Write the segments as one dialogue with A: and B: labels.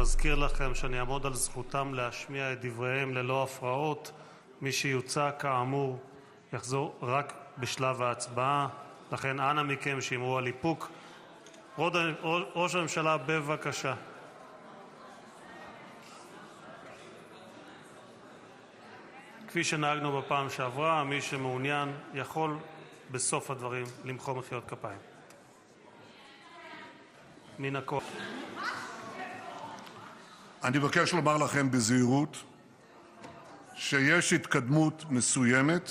A: מזכיר לכם שאני אעמוד על זכותם להשמיע את דבריהם ללא הפרעות. מי שיוצא כאמור יחזור רק בשלב ההצבעה, לכן אנא מכם שמרו על איפוק. ראש הממשלה, בבקשה. כפי שנהגנו בפעם שעברה, מי שמעוניין יכול בסוף הדברים למחוא מחיאות כפיים. מן הכל.
B: אני מבקש לומר לכם בזהירות שיש התקדמות מסוימת,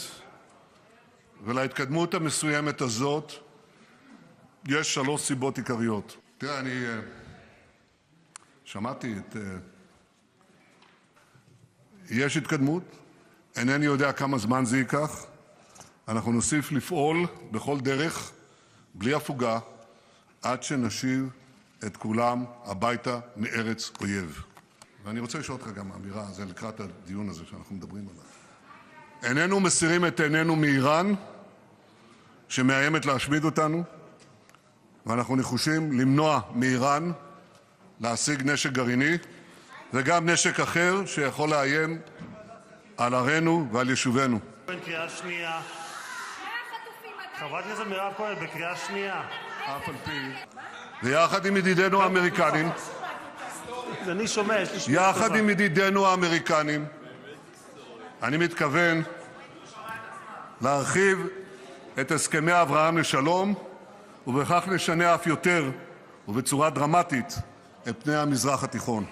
B: ולהתקדמות המסוימת הזאת יש 3 סיבות עיקריות. תראה, אני שמעתי יש התקדמות, אינני יודע כמה זמן זה ייקח. אנחנו נוסיף לפעול בכל דרך, בלי הפוגה, עד שנשיב את כולם הביתה מארץ אויב. ואני רוצה לשאול אותך גם אמירה, זה לקראת הדיון הזה שאנחנו מדברים עליו. איננו מסירים את עינינו מאיראן, שמאיימת להשמיד אותנו, ואנחנו נחושים למנוע מאיראן להשיג נשק גרעיני, וגם נשק אחר שיכול לאיים על ערינו ועל יישובינו.
A: בקריאה שנייה. חברת הכנסת מירב כהן, בקריאה שנייה.
B: אף על פי. ויחד עם ידידינו האמריקנים,
A: אני שומע, יש לי שנייה.
B: יחד עם ידידינו האמריקנים, אני מתכוון להרחיב את הסכמי אברהם לשלום, ובכך נשנה אף יותר ובצורה דרמטית את פני המזרח התיכון.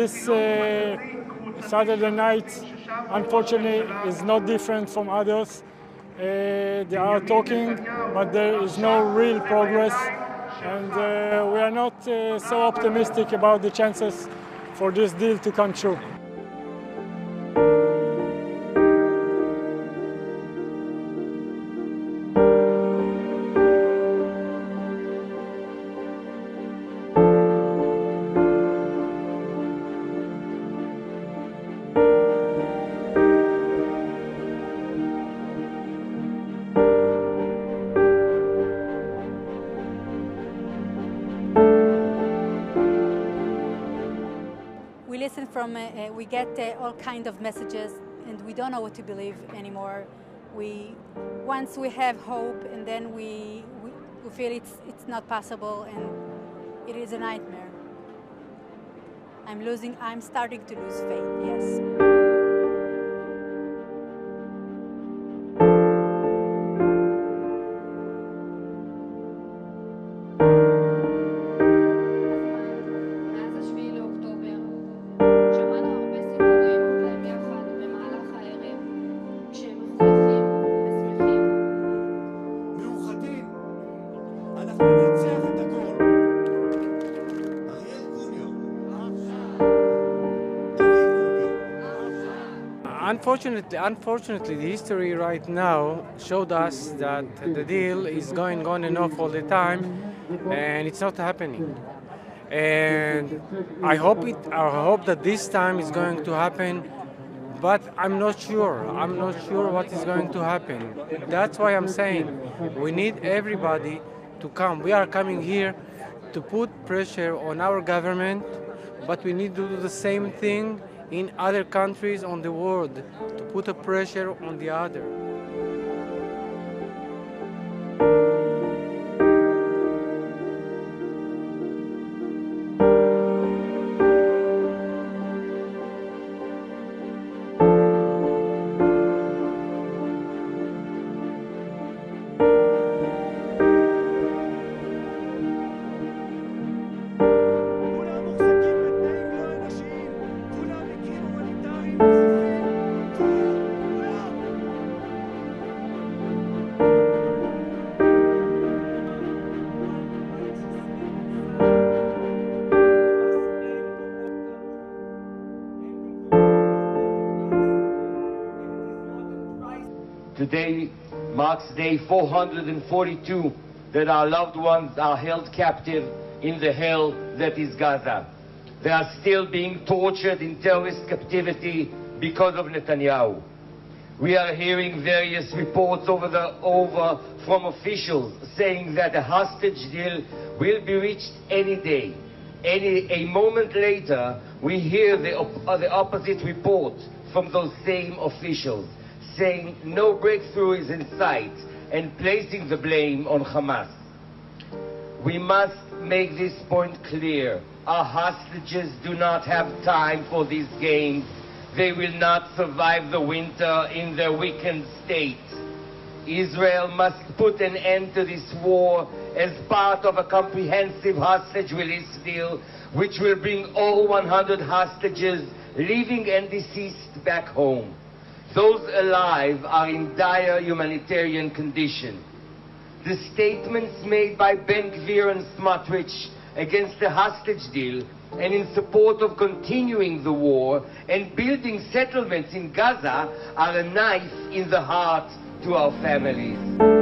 C: This Saturday night, unfortunately, is not different from others. They are talking, but there is no real progress, and we are not so optimistic about the chances for this deal to come true.
D: We get all kinds of messages, and we don't know what to believe anymore. Once we have hope, and then we feel it's not possible, and it is a nightmare. I'm starting to lose faith, yes.
E: Unfortunately, the history right now showed us that the deal is going on and off all the time, and it's not happening. And I hope that this time is going to happen, but I'm not sure. I'm not sure what is going to happen. That's why I'm saying we need everybody to come. We are coming here to put pressure on our government, but we need to do the same thing in other countries on the world, to put a pressure on the other.
F: Today marks day 442 that our loved ones are held captive in the hell that is Gaza. They are still being tortured in terrorist captivity because of Netanyahu. We are hearing various reports over from officials saying that a hostage deal will be reached any day. A moment later, we hear the opposite report from those same officials, saying no breakthrough is in sight and placing the blame on Hamas. We must make this point clear. Our hostages do not have time for these games. They will not survive the winter in their weakened state. Israel must put an end to this war as part of a comprehensive hostage release deal, which will bring all 100 hostages, living and deceased, back home. Those alive are in dire humanitarian condition. The statements made by Ben-Gvir and Smotrich against the hostage deal and in support of continuing the war and building settlements in Gaza are a knife in the heart to our families.